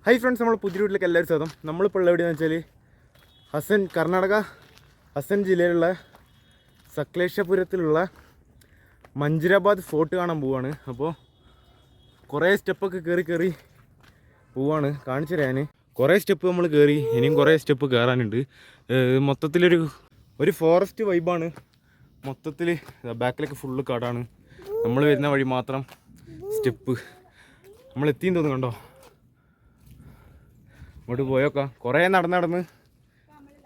Hi friends, നമ്മൾ പുതിയ വീട്ടിലേക്ക് എല്ലാവരും സ്വാഗതം. നമ്മളിപ്പോൾ ഉള്ള എവിടെയാണെന്ന് വെച്ചാൽ കർണാടക ഹസൻ ജില്ലയിലുള്ള സക്ലേശപുരത്തിലുള്ള മഞ്ജുരാബാദ് ഫോർട്ട് കാണാൻ പോവാണ്. അപ്പോൾ കുറേ സ്റ്റെപ്പൊക്കെ കയറി പോവാണ്. കാണിച്ചു തരാൻ കുറേ സ്റ്റെപ്പ് നമ്മൾ കയറി, ഇനിയും കുറേ സ്റ്റെപ്പ് കയറാനുണ്ട്. മൊത്തത്തിലൊരു ഫോറസ്റ്റ് വൈബാണ്. മൊത്തത്തിൽ ബാക്കിലൊക്കെ ഫുള്ള് കാടാണ്. നമ്മൾ വരുന്ന വഴി മാത്രം സ്റ്റെപ്പ്. നമ്മൾ എത്തിയെന്ന് തോന്നുന്നു, കണ്ടോ? അങ്ങോട്ട് പോയോക്കാം. കുറേ നടന്ന്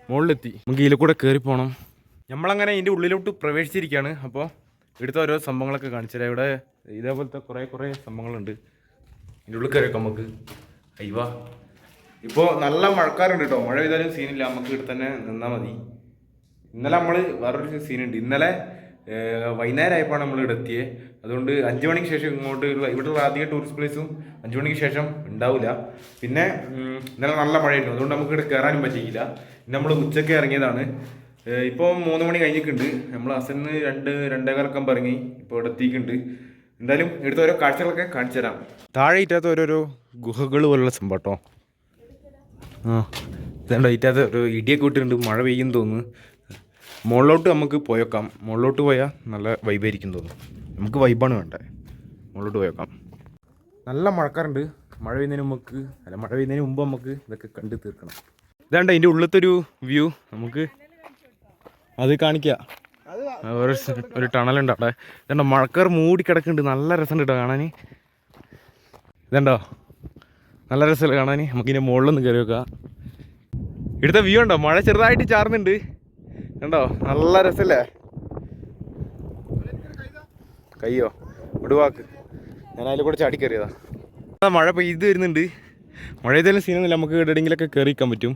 മുകളിലെത്തി. നമുക്ക് ഇതിൽ കൂടെ കയറി പോകണം. നമ്മളങ്ങനെ ഇതിൻ്റെ ഉള്ളിലോട്ട് പ്രവേശിച്ചിരിക്കുകയാണ്. അപ്പോൾ ഇവിടുത്തെ ഓരോ സംഭവങ്ങളൊക്കെ കാണിച്ചുതരാം. ഇവിടെ ഇതേപോലത്തെ കുറേ സംഭവങ്ങളുണ്ട്. ഇതിൻ്റെ ഉള്ളിൽ കയറിയൊക്കെ നമുക്ക്. അയ്യവാ, ഇപ്പോൾ നല്ല മഴക്കാറുണ്ട് കേട്ടോ. മഴ പെയ്താലും സീനില്ല, നമുക്ക് ഇവിടെ തന്നെ നിന്നാൽ മതി. ഇന്നലെ നമ്മൾ വേറൊരു സീനുണ്ട്. ഇന്നലെ വൈകുന്നേരം ആയപ്പോൾ നമ്മൾ ഇവിടെ എത്തിയത്. അതുകൊണ്ട് 5 മണിക്ക് ശേഷം ഇങ്ങോട്ട് ഇവിടെയുള്ള അധിക ടൂറിസ്റ്റ് പ്ലേസും 5 മണിക്ക് ശേഷം ഉണ്ടാവില്ല. പിന്നെ ഇന്നലെ നല്ല മഴയായിരുന്നു, അതുകൊണ്ട് നമുക്ക് ഇവിടെ കയറാനും പറ്റിയില്ല. പിന്നെ നമ്മൾ ഉച്ചയ്ക്ക് ഇറങ്ങിയതാണ്. ഇപ്പോൾ 3 മണി കഴിഞ്ഞിട്ടുണ്ട്. നമ്മൾ ഹസന്ന് 2-2:15 ഇറങ്ങി ഇപ്പോൾ ഇവിടെ എത്തിയിട്ടുണ്ട്. എന്തായാലും ഇവിടുത്തെ ഓരോ കാഴ്ചകളൊക്കെ കാണിച്ചു തരാം. താഴെ ഇറ്റാത്ത ഓരോരോ ഗുഹകൾ പോലുള്ള സംഭവം കേട്ടോ. ഇതുണ്ടോ, ഇറ്റാത്ത ഒരു ഇടിയൊക്കെ വിട്ടിട്ടുണ്ട്. മഴ പെയ്യും തോന്നുന്നു. മുകളിലോട്ട് നമുക്ക് പോയേക്കാം. മുകളിലോട്ട് പോയാൽ നല്ല വൈബായിരിക്കും തോന്നുന്നു. നമുക്ക് വൈബാണ് വേണ്ടത്. മുകളിലോട്ട് പോയേക്കാം. നല്ല മഴക്കാറുണ്ട്. മഴ പെയ്യുന്നതിന് മുമ്പ് നമുക്ക് ഇതൊക്കെ കണ്ട് തീർക്കണം. ഇതാണ്ട് അതിൻ്റെ ഉള്ളിലത്തെ ഒരു വ്യൂ. നമുക്ക് അത് കാണിക്കാം. ഒരു ടണലുണ്ട് അവിടെ. ഇതുണ്ടോ, മഴക്കാർ മൂടി കിടക്കുന്നുണ്ട്. നല്ല രസമുണ്ട് കേട്ടോ കാണാൻ. ഇതുണ്ടോ, നല്ല രസമല്ല കാണാൻ. നമുക്കിതിൻ്റെ മുകളിലൊന്ന് കയറി വെക്കാം. ഇവിടുത്തെ വ്യൂ ഉണ്ടോ? മഴ ചെറുതായിട്ട് ചാറുന്നുണ്ട്, കണ്ടോ? നല്ല രസമല്ലേ? കയ്യോ ഒടുവാക്ക്, ഞാൻ അതിൽ കൂടെ ചാടിക്കയറിയതാ. മഴ പെയ്ത് വരുന്നുണ്ട്. മഴ പെയ്താലും സീനൊന്നുമില്ല, നമുക്ക് എവിടെയെങ്കിലൊക്കെ കയറിക്കാൻ പറ്റും.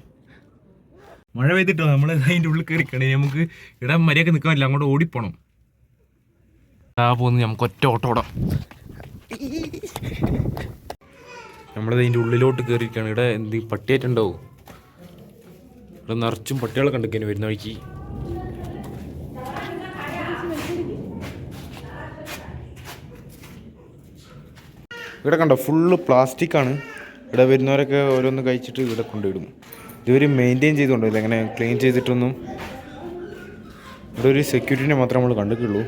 മഴ പെയ്തിട്ടോ നമ്മൾ അതിൻ്റെ ഉള്ളിൽ കയറിക്കണേ. നമുക്ക് ഇവിടെ മര്യാദക്ക് നിൽക്കാൻ പറ്റില്ല, അങ്ങോട്ട് ഓടിപ്പോണം. പോകുന്നു, നമുക്ക് ഒറ്റ ഓട്ടം. നമ്മളത് അതിൻ്റെ ഉള്ളിലോട്ട് കയറിയിരിക്കുകയാണ്. ഇവിടെ എന്ത് പട്ടിയായിട്ടുണ്ടാവും. ഇവിടെ നിറച്ചും പട്ടികളെ കണ്ടിരിക്കാൻ വരുന്ന വഴിക്ക്. ഇവിടെ കണ്ടോ, ഫുള്ള് പ്ലാസ്റ്റിക്കാണ്. ഇവിടെ വരുന്നവരൊക്കെ ഓരോന്ന് കഴിച്ചിട്ട് ഇവിടെ കൊണ്ടുവിടും. ഇവർ മെയിൻറ്റെയിൻ ചെയ്തുകൊണ്ടില്ല, ഇങ്ങനെ ക്ലീൻ ചെയ്തിട്ടൊന്നും. ഇവിടെ ഒരു സെക്യൂരിറ്റിനെ മാത്രമേ നമ്മൾ കണ്ടിട്ടുള്ളൂ.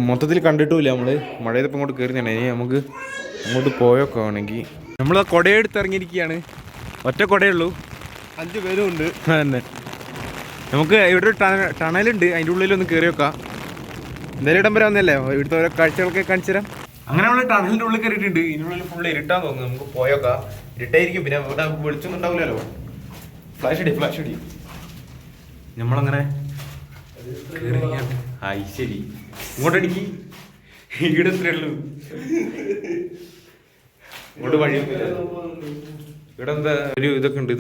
മൊത്തത്തിൽ കണ്ടിട്ടുമില്ല. നമ്മൾ മഴയത്തപ്പം അങ്ങോട്ട് കയറുന്നതാണ്. ഇനി നമുക്ക് അങ്ങോട്ട് പോയൊക്കെ ആണെങ്കിൽ നമ്മൾ ആ കുടയെടുത്ത് ഇറങ്ങിയിരിക്കുകയാണ്. ഒറ്റ കുടയുള്ളൂ, 5 പേരും ഉണ്ട് തന്നെ. നമുക്ക് ഇവിടെ ഒരു ടണലുണ്ട്, അതിൻ്റെ ഉള്ളിലൊന്ന് കയറി വെക്കാം. എന്തായാലും ഇടം വരെ വന്നല്ലേ, ഇവിടുത്തെ ഓരോ കാഴ്ചകളൊക്കെ കാണിച്ചു തരാം. അങ്ങനെ നമ്മൾ ടണലിൻ്റെ ഉള്ളിൽ കയറിയിട്ടുണ്ട്. ഇതിനുള്ളിൽ ഫുള്ള് ഇരുട്ടാന്ന് തോന്നുന്നു. നമുക്ക് പോയോക്കാം. ഇരുട്ടായിരിക്കും, പിന്നെ ഇവിടെ വെളിച്ചൊന്നും ഉണ്ടാവില്ലല്ലോ. ഫ്ലാഷ് അടി. നമ്മളങ്ങനെ ആയി ശരി, ഇങ്ങോട്ടടിക്ക്. ഇവിടെ എത്രയേ ഉള്ളൂ, ഇങ്ങോട്ട് വഴിയൊന്നുമില്ല. ഇവിടെ എന്താ ഒരു ഇതൊക്കെ ഉണ്ട്.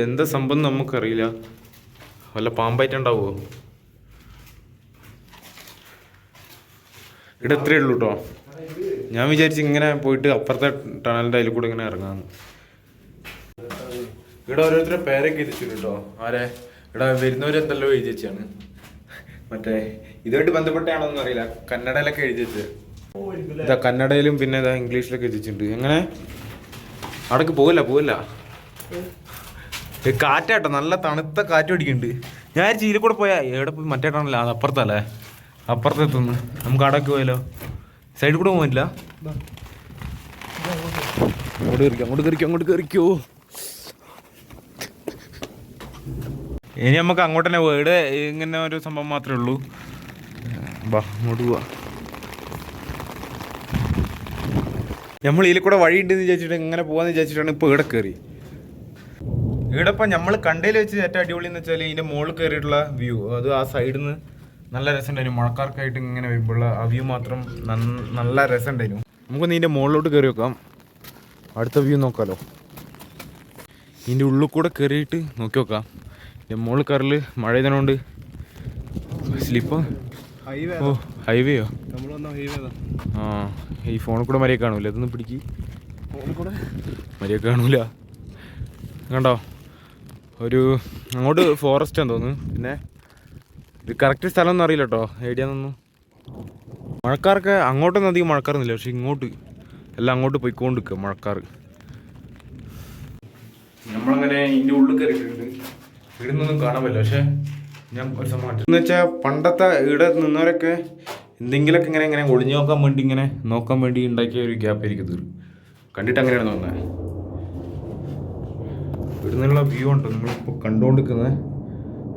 എന്താ സംഭവം നമുക്കറിയില്ല. വല്ല പാമ്പായിട്ടുണ്ടാവുമോ? ഇവിടെ എത്രയേ ഉള്ളൂ കേട്ടോ. ഞാൻ വിചാരിച്ചു ഇങ്ങനെ പോയിട്ട് അപ്പുറത്തെ ടണലിൻ്റെ അതിൽ കൂടെ ഇങ്ങനെ ഇറങ്ങാമെന്ന്. ഇവിടെ ഓരോരുത്തരുടെ പേരൊക്കെ എഴുതിച്ചിട്ടുണ്ട് കേട്ടോ. ആരെ ഇവിടെ വരുന്നവരെന്തല്ലോ എഴുതി വെച്ചാണ്. മറ്റേ ഇതുമായിട്ട് ബന്ധപ്പെട്ടാണോന്നും അറിയില്ല. കന്നഡയിലൊക്കെ എഴുതി വെച്ചത്. ഇതാ കന്നഡയിലും പിന്നെ ഇതാ ഇംഗ്ലീഷിലൊക്കെ എഴുതിച്ചിട്ടുണ്ട്. എങ്ങനെ അവിടേക്ക് പോവില്ല. കാറ്റാട്ടോ, നല്ല തണുത്ത കാറ്റ് പിടിക്കുന്നുണ്ട്. ഞാൻ ചീല കൂടെ പോയാ എവിടെ പോയി മറ്റേ ടണല്ല, അത് അപ്പുറത്തല്ലേ, അപ്പുറത്തെത്തുന്നു. നമുക്ക് അവിടേക്ക് പോയാലോ? സൈഡിൽ കൂടെ പോകില്ല. അങ്ങോട്ട് കയറിക്കോ. ഇനി നമുക്ക് അങ്ങോട്ട് തന്നെ പോവാം. ഇവിടെ ഇങ്ങനെ ഒരു സംഭവം മാത്രമേ ഉള്ളൂ. ബാ, അങ്ങോട്ട് പോവാ. നമ്മൾ ഇതിൽ കൂടെ വഴി ഉണ്ടെന്ന് വിചാരിച്ചിട്ട് ഇങ്ങനെ പോകാന്ന് വിചാരിച്ചിട്ടാണ് ഇപ്പോൾ ഇവിടെ കയറി. ഇവിടെ ഇപ്പം നമ്മൾ കണ്ടതിൽ വെച്ച് ഏറ്റവും അടിപൊളി എന്ന് വെച്ചാൽ ഇതിൻ്റെ മുകളിൽ കയറിയിട്ടുള്ള വ്യൂ. അത് ആ സൈഡിൽ നിന്ന് നല്ല രസമുണ്ടായിരുന്നു. മഴക്കാർക്കായിട്ട് ഇങ്ങനെ വരുമ്പോഴുള്ള ആ വ്യൂ മാത്രം നല്ല രസമുണ്ടായിരുന്നു. നമുക്കൊന്ന് ഇതിൻ്റെ മുകളിലോട്ട് കയറി വെക്കാം. അടുത്ത വ്യൂ നോക്കാമല്ലോ. ഇതിൻ്റെ ഉള്ളിൽ കൂടെ കയറിയിട്ട് നോക്കി നോക്കാം. ഇതിൻ്റെ മുകളിൽ കയറല് മഴ ചെയ്തതുകൊണ്ട് സ്ലിപ്പ്. ഹൈവേയോ? ഈ ഫോണിൽ കൂടെ മര്യാദ കാണൂല. അതൊന്നും പിടിക്ക്, മര്യാദ കാണൂല. കണ്ടോ, ഒരു അങ്ങോട്ട് ഫോറസ്റ്റാന്ന് തോന്നുന്നു. പിന്നെ ഇത് കറക്റ്റ് സ്ഥലമൊന്നും അറിയില്ല കേട്ടോ, എവിടെയാണെന്നൊന്നും. മഴക്കാർക്ക് അങ്ങോട്ടൊന്നും അധികം മഴക്കാറൊന്നുമില്ല, പക്ഷെ ഇങ്ങോട്ട് എല്ലാം അങ്ങോട്ട് പോയിക്കൊണ്ടിരിക്കുക മഴക്കാർ. നമ്മളങ്ങനെ ഇതിൻ്റെ ഉള്ളിൽ കയറിയിട്ടുണ്ട്. ഇവിടുന്നൊന്നും കാണാൻ പറ്റില്ല. പക്ഷെ ഞാൻ ഒരു സംഭവം എന്ന് വെച്ചാൽ പണ്ടത്തെ ഇവിടെ നിന്നവരൊക്കെ എന്തെങ്കിലുമൊക്കെ ഇങ്ങനെ ഇങ്ങനെ ഒളിഞ്ഞു നോക്കാൻ വേണ്ടി ഇങ്ങനെ നോക്കാൻ വേണ്ടി ഉണ്ടാക്കിയ ഒരു ഗ്യാപ്പായിരിക്കും ഇത്. കണ്ടിട്ട് അങ്ങനെയാണ് തോന്നുന്നത്. ഇവിടുന്നുള്ള വ്യൂ ഉണ്ടോ നമ്മളിപ്പോൾ കണ്ടുകൊണ്ടിരിക്കുന്നത്?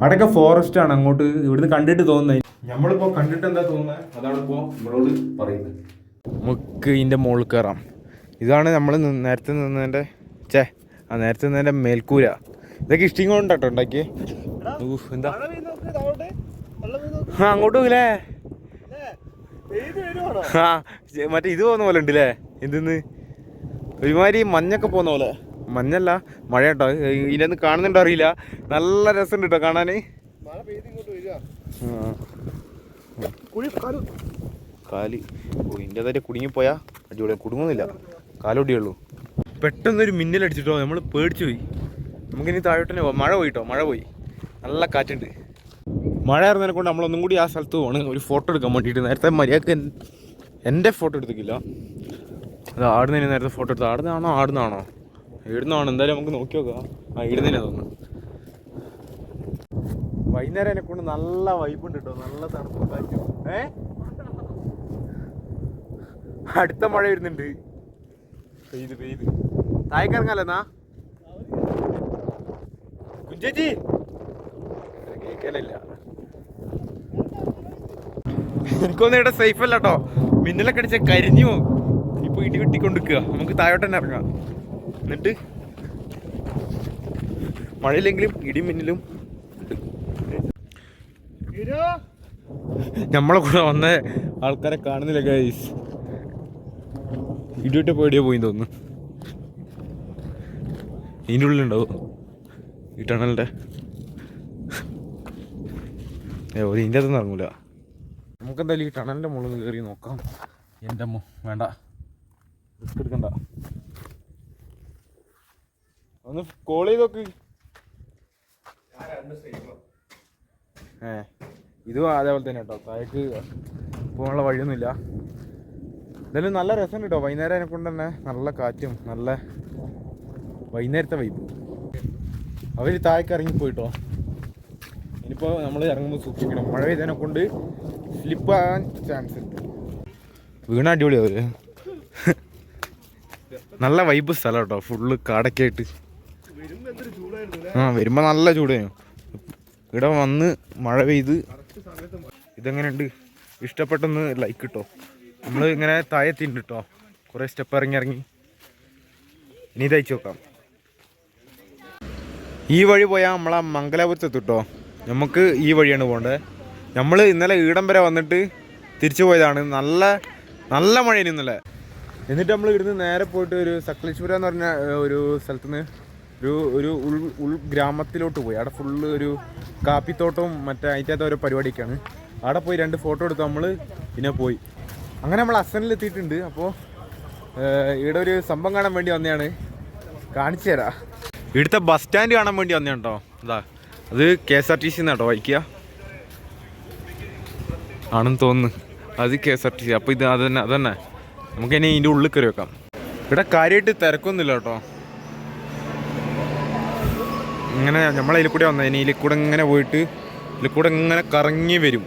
അവിടെയൊക്കെ ഫോറസ്റ്റ് ആണ്. അങ്ങോട്ട് ഇവിടുന്ന് കണ്ടിട്ട് തോന്നുന്നത്, നമ്മളിപ്പോൾ കണ്ടിട്ട് എന്താ തോന്നുന്നത് അതാണ് ഇപ്പോൾ നമ്മളോട് പറയുന്നത്. നമുക്ക് ഇതിൻ്റെ മുകളിൽ കയറാം. ഇതാണ് നമ്മൾ നേരത്തെ നിന്നതിൻ്റെ നേരത്തെ നിന്നതിൻ്റെ മേൽക്കൂര. ഇതൊക്കെ ഇഷ്ടിങ് കൊണ്ടാട്ടോ ഉണ്ടാക്കിയേ. എന്താ അങ്ങോട്ട് പോകില്ലേ? മറ്റേ ഇത് പോകുന്ന പോലെ ഉണ്ടല്ലേ? എന്തെന്ന് ഒരുമാതിരി മഞ്ഞൊക്കെ പോകുന്ന പോലെ. മഞ്ഞല്ല, മഴ കേട്ടോ. ഇതിനൊന്ന് കാണുന്നുണ്ടോ അറിയില്ല. നല്ല രസമുണ്ട് കേട്ടോ കാണാൻ. കാല് ഇതിൻ്റെതായിട്ട് കുടുങ്ങിപ്പോയാ അടിപൊളി. കുടുങ്ങുന്നില്ല, കാലൊടിയുള്ളൂ. പെട്ടെന്നൊരു മിന്നലടിച്ചിട്ടോ നമ്മൾ പേടിച്ചു പോയി. നമുക്കിനി താഴോട്ടന്നെ പോകാം. മഴ പോയിട്ടോ, മഴ പോയി. നല്ല കാറ്റുണ്ട്. മഴ ഇറങ്ങുന്നതിനെ കൊണ്ട് നമ്മളൊന്നും കൂടി ആ സ്ഥലത്ത് പോകണം ഒരു ഫോട്ടോ എടുക്കാൻ വേണ്ടിയിട്ട്. നേരത്തെ മര്യാദക്ക് എൻ്റെ ഫോട്ടോ എടുത്തിട്ടില്ല. അത് ആടുന്നതിന് നേരത്തെ ഫോട്ടോ എടുത്ത്. ആടുന്നാണോ ഇടുന്നാണോ എന്തായാലും നമുക്ക് നോക്കി നോക്കാം. ഇടുന്നതിനാ തോന്നുന്നു. വൈകുന്നേരം എന്നെ കൊണ്ട് നല്ല വൈബുണ്ട് കേട്ടോ. നല്ല തണുപ്പും കാറ്റും. അടുത്ത മഴ വരുന്നുണ്ട്. പെയ്ത് താഴേക്കിറങ്ങാലെന്നാ കുഞ്ചേച്ചി കേൾക്കലില്ല. എനിക്കൊന്നും ഇവിടെ സേഫ് അല്ല കേട്ടോ. മിന്നലൊക്കെ അടിച്ച കരിഞ്ഞു പോകും. ഇപ്പൊ ഇടി വെട്ടിക്കൊണ്ടിരിക്കുക. നമുക്ക് താഴോട്ട് തന്നെ ഇറങ്ങാം. എന്നിട്ട് മഴയില്ലെങ്കിലും ഇടി മിന്നലും നമ്മളെ കൂടെ വന്ന ആൾക്കാരെ കാണുന്നില്ല ഗൈസ്. ഇടിവിട്ട് പേടിയോ പോയി തോന്നുന്നു. ഇതിൻ്റെ ഉള്ളിലുണ്ടാവും ഈ ടണലിൻ്റെ. ഇതിൻ്റെ അകത്തൊന്നും ഇറങ്ങൂല. നമുക്കെന്തായാലും ഈ ടണലിൻ്റെ മുകളിൽ നിന്ന് കയറി നോക്കാം. എൻ്റെ അമ്മ വേണ്ട, റിസ്ക് എടുക്കണ്ട. ഒന്ന് കോൾ ചെയ്ത് നോക്ക്. ഇതും അതേപോലെ തന്നെ കേട്ടോ. താഴേക്ക് പോകാനുള്ള വഴിയൊന്നുമില്ല. എന്തായാലും നല്ല രസം കേട്ടോ. വൈകുന്നേരം അതിനെ കൊണ്ട് തന്നെ നല്ല കാറ്റും നല്ല വൈകുന്നേരത്തെ വൈബ്. അവർ താഴേക്ക് ഇറങ്ങിപ്പോയിട്ടോ. ഇനിയിപ്പോൾ നമ്മൾ ഇറങ്ങുമ്പോൾ സൂക്ഷിക്കണം. മഴ പെയ്തതിനെ കൊണ്ട് സ്ലിപ്പ് ആകാൻ ചാൻസ് ഉണ്ട്. വീണ അടിപൊളി അവർ. നല്ല വൈബ് സ്ഥലം കേട്ടോ. ഫുള്ള് കാടൊക്കെ ആയിട്ട്. വരുമ്പോൾ നല്ല ചൂടായിരുന്നു. ഇവിടെ വന്ന് മഴ പെയ്ത്. ഇതെങ്ങനെയുണ്ട്? ഇഷ്ടപ്പെട്ടൊന്ന് ലൈക്ക് കിട്ടോ. നമ്മൾ ഇങ്ങനെ താഴെത്തിണ്ട് കേട്ടോ. കുറേ സ്റ്റെപ്പ് ഇറങ്ങി ഇനി ഇത് അയച്ചു നോക്കാം. ഈ വഴി പോയാൽ നമ്മളാ മംഗലാപുരത്ത് എത്തും കേട്ടോ. നമുക്ക് ഈ വഴിയാണ് പോകേണ്ടത്. നമ്മൾ ഇന്നലെ ഈടം വരെ വന്നിട്ട് തിരിച്ചു പോയതാണ്. നല്ല മഴയാണ് ഇന്നലെ. എന്നിട്ട് നമ്മൾ ഇവിടുന്ന് നേരെ പോയിട്ട് ഒരു സക്ലേശ്പുരം എന്ന് പറഞ്ഞ ഒരു സ്ഥലത്തുനിന്ന് ഒരു ഉൾഗ്രാമത്തിലോട്ട് പോയി. അവിടെ ഫുള്ള് ഒരു കാപ്പിത്തോട്ടവും മറ്റേ അതിൻ്റെ ഓരോ പരിപാടിയൊക്കെയാണ്. അവിടെ പോയി 2 ഫോട്ടോ എടുത്ത് നമ്മൾ പിന്നെ പോയി. അങ്ങനെ നമ്മൾ അസനിൽ എത്തിയിട്ടുണ്ട്. അപ്പോൾ ഇവിടെ ഒരു സംഭവം കാണാൻ വേണ്ടി വന്നതാണ്. കാണിച്ചു തരാം. ഇവിടുത്തെ ബസ് സ്റ്റാൻഡ് കാണാൻ വേണ്ടി വന്നതാണ് കേട്ടോ. അതാ അത് KSRTC എന്നാട്ടോ വായിക്കുക. ആണെന്ന് തോന്നുന്നു. അത് KSRTC. അപ്പോൾ ഇത് അതന്നെ നമുക്കിനി ഇതിൻ്റെ ഉള്ളിൽ കയറി വെക്കാം. ഇവിടെ കാര്യമായിട്ട് തിരക്കൊന്നുമില്ല കേട്ടോ. ഇങ്ങനെ നമ്മളതിൽ കൂടെ വന്നത്. ഇനി ഇതിൽ കൂടെ ഇങ്ങനെ പോയിട്ട് ഇതിൽ കൂടെ ഇങ്ങനെ കറങ്ങി വരും.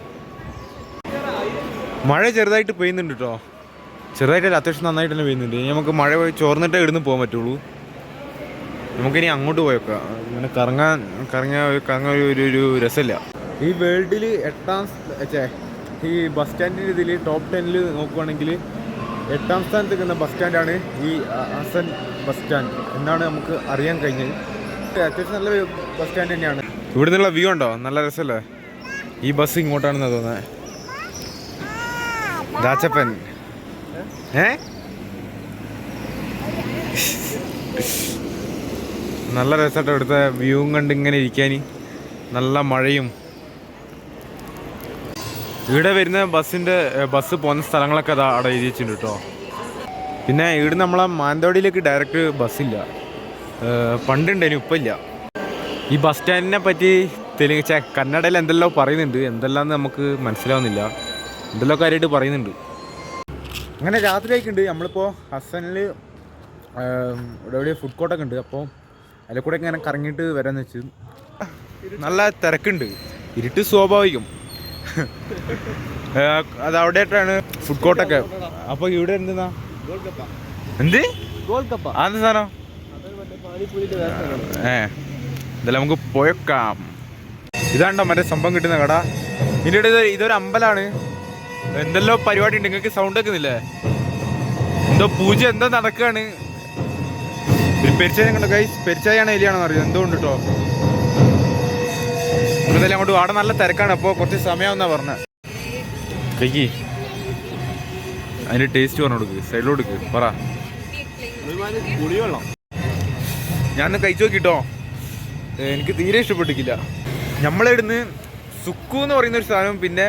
മഴ ചെറുതായിട്ട് പെയ്യുന്നുണ്ട് കേട്ടോ. ചെറുതായിട്ടല്ല, അത്യാവശ്യം നന്നായിട്ട് തന്നെ പെയ്യുന്നുണ്ട്. ഇനി നമുക്ക് മഴ പോയി ചോർന്നിട്ടേ ഇവിടുന്ന് പോകാൻ പറ്റുള്ളൂ. നമുക്കിനി അങ്ങോട്ട് പോയേക്കാം. ഇങ്ങനെ കറങ്ങാൻ ഒരു രസമില്ല. ഈ വേൾഡിൽ ഈ ബസ് സ്റ്റാൻഡിൻ്റെ ഇതിൽ ടോപ്പ് 10 നോക്കുവാണെങ്കിൽ 8ാം സ്ഥാനത്ത് നിൽക്കുന്ന ബസ് സ്റ്റാൻഡാണ് ഈ അസൻ ബസ് സ്റ്റാൻഡ് എന്നാണ് നമുക്ക് അറിയാൻ കഴിഞ്ഞത്. അത്യാവശ്യം നല്ല ബസ് സ്റ്റാൻഡ് തന്നെയാണ്. ഇവിടെ നിന്നുള്ള വ്യൂ ഉണ്ടോ? നല്ല രസമല്ലേ? ഈ ബസ് ഇങ്ങോട്ടാണെന്ന് തോന്നുന്നത്. ദാച്ചപ്പൻ നല്ല രസമായിട്ടോ ഇവിടുത്തെ വ്യൂവും കണ്ട് ഇങ്ങനെ ഇരിക്കാൻ. നല്ല മഴയും. ഇവിടെ വരുന്ന ബസ് പോകുന്ന സ്ഥലങ്ങളൊക്കെ അതാ അവിടെ എഴുതി വെച്ചിട്ടുണ്ട് കേട്ടോ. പിന്നെ ഇവിടെ നമ്മളെ മാനന്തവാടിയിലേക്ക് ഡയറക്റ്റ് ബസ്സില്ല. പണ്ടുണ്ടേനും ഇപ്പം ഇല്ല. ഈ ബസ് സ്റ്റാൻഡിനെ പറ്റി കന്നഡയിൽ എന്തെല്ലാം പറയുന്നുണ്ട്. എന്തെല്ലാമെന്ന് നമുക്ക് മനസ്സിലാവുന്നില്ല. എന്തെല്ലാം കാര്യമായിട്ട് പറയുന്നുണ്ട്. അങ്ങനെ രാത്രി ആയിക്കുണ്ട്. നമ്മളിപ്പോൾ ഹസനിൽ ഇവിടെ ഫുഡ് കോർട്ടൊക്കെ ഉണ്ട്. അപ്പോൾ അതിൽ കൂടെ ഇങ്ങനെ കറങ്ങിയിട്ട് വരാന്ന് വെച്ച് നല്ല തിരക്കുണ്ട്. ഇരുട്ട് സ്വാഭാവികം. അത് അവിടെയായിട്ടാണ് ഫുഡ് കോർട്ടൊക്കെ. അപ്പോൾ ഇവിടെ എന്തെന്നാ എന്ത് അതെന്ത് സാധനം? ഇതെല്ലാം നമുക്ക് പോയേക്കാം. ഇതാണ്ടോ മറ്റേ സംഭവം കിട്ടുന്ന കട. ഇതിൻ്റെ ഇതൊരു അമ്പലമാണ്. എന്തെല്ലോ പരിപാടി ഉണ്ട്. നിങ്ങൾക്ക് സൗണ്ട് വെക്കുന്നില്ലേ? എന്തോ പൂജ എന്തോ നടക്കുകയാണ്. ഒരു പെരിച്ചായ കണ്ടോ ഗൈസ്? പെരിച്ചായാണോ എലിയാണോ അറിയാം, എന്തോ ഉണ്ട് കേട്ടോ. എന്തായാലും അങ്ങോട്ട് അവിടെ നല്ല തിരക്കാണ്. അപ്പോൾ കുറച്ച് സമയമാണെന്നാ പറഞ്ഞത്. കഴിക്ക്, അതിൻ്റെ ടേസ്റ്റ് പറഞ്ഞു കൊടുക്ക്, സൈഡിലോട്ട് പറ. പുളിവെള്ളം ഞാനൊന്ന് കഴിച്ചു നോക്കിട്ടോ, എനിക്ക് തീരെ ഇഷ്ടപ്പെട്ടിട്ടില്ല. നമ്മളിവിടുന്ന് സുക്കു എന്ന് പറയുന്നൊരു സാധനം, പിന്നെ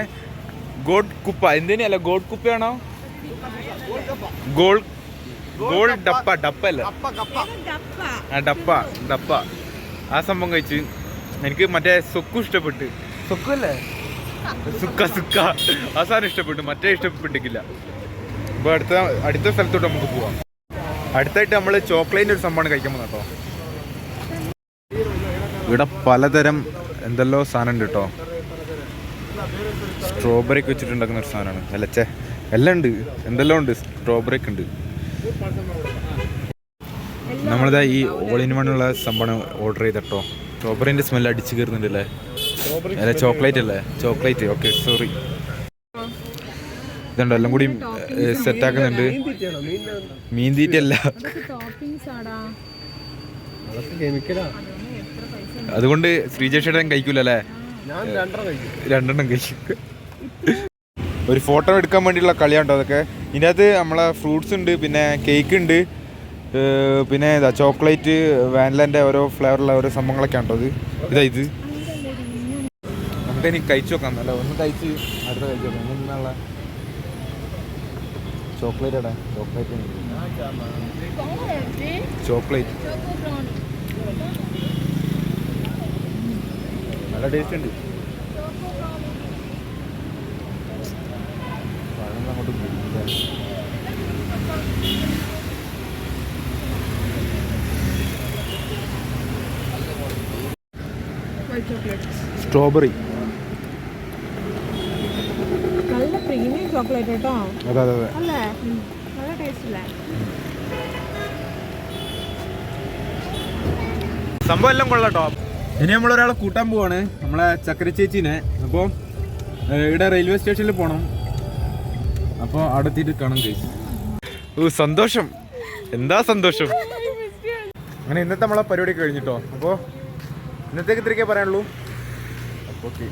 ഗോഡ് കുപ്പ, എന്തിനല്ല ഗോഡ് കുപ്പയാണോ ഗോൾ ഡപ്പ അല്ലേ? ആ ഡപ്പ ആ സംഭവം കഴിച്ച് എനിക്ക് മറ്റേ സുക്കു ഇഷ്ടപ്പെട്ട്. സുക്കു അല്ലേ? സുക്ക ആ സാധനം ഇഷ്ടപ്പെട്ടു, മറ്റേ ഇഷ്ടപ്പെട്ടിട്ടില്ല. അപ്പോൾ അടുത്ത സ്ഥലത്തോട്ട് നമുക്ക് പോവാം. അടുത്തായിട്ട് നമ്മൾ ചോക്ലേറ്റിൻ്റെ ഒരു സംഭവമാണ് കഴിക്കാൻ പോകുന്നത് കേട്ടോ. ഇവിടെ പലതരം എന്തെല്ലോ സാധനം ഉണ്ട് കേട്ടോ. സ്ട്രോബെറി ഒക്കെ വെച്ചിട്ടുണ്ടാക്കുന്ന ഒരു സാധനമാണ്. അല്ലച്ചേ എല്ലാം ഉണ്ട്, എന്തെല്ലാം ഉണ്ട്. സ്ട്രോബെറി ഒക്കെ ഉണ്ട്. നമ്മളിതാ ഈ ഓൾ ഇൻ വൺ ഉള്ള സംഭവം ഓർഡർ ചെയ്തിട്ടോ. സ്ട്രോബെറിൻ്റെ സ്മെല്ല് അടിച്ച് കയറുന്നുണ്ടല്ലേ? അല്ല ചോക്ലേറ്റ് അല്ലേ? Chocolate, okay sorry. ഇതുണ്ടോ എല്ലാം കൂടി സെറ്റാക്കുന്നുണ്ട്. മീൻ തീറ്റയല്ല, അതുകൊണ്ട് ശ്രീജേഷേട്ടൻ കഴിക്കൂലല്ലേ? രണ്ടെണ്ണം കഴിക്കും. ഒരു ഫോട്ടോ എടുക്കാൻ വേണ്ടിയുള്ള കളിയാണ്ടോ അതൊക്കെ. ഇതിൻ്റെ അകത്ത് നമ്മളെ ഫ്രൂട്ട്സ് ഉണ്ട്, പിന്നെ കേക്ക് ഉണ്ട്, പിന്നെ ഇതാ ചോക്ലേറ്റ് വാനിലൻ്റെ ഓരോ ഫ്ലേവറുള്ള ഓരോ സംഭവങ്ങളൊക്കെ ഉണ്ടോ. ഇത് നമുക്കിനി കഴിച്ചു നോക്കാം. അല്ല ഒന്ന് കഴിച്ച് അടുത്ത കഴിച്ചു നോക്കാം. എന്നുള്ള ചോക്ലേറ്റ് ഇടാ, ചോക്ലേറ്റ് നല്ല ടേസ്റ്റ് ഉണ്ട്. പഴം അങ്ങോട്ട് സ്ട്രോബെറി നല്ല പ്രീമിയം ചോക്ലേറ്റ് കേട്ടോ. അതെ അല്ലേ? നല്ല ടേസ്റ്റ് അല്ലേ? സംഭവം എല്ലാം കൊള്ളാട്ടോ. ഇനി നമ്മളൊരാളെ കൂട്ടാൻ പോവാണ്, നമ്മളെ ചക്കര ചേച്ചീനെ. അപ്പോൾ ഇവിടെ റെയിൽവേ സ്റ്റേഷനിൽ പോകണം. അപ്പോൾ അവിടെ എത്തിയിട്ട് കാണാൻ കഴിച്ചു. സന്തോഷം, എന്താ സന്തോഷം. അങ്ങനെ ഇന്നത്തെ നമ്മളെ പരിപാടി കഴിഞ്ഞിട്ടോ. അപ്പോൾ ഇന്നത്തേക്ക് ഇത്രയൊക്കെ പറയാനുള്ളൂ. അപ്പോൾ ഓക്കെ.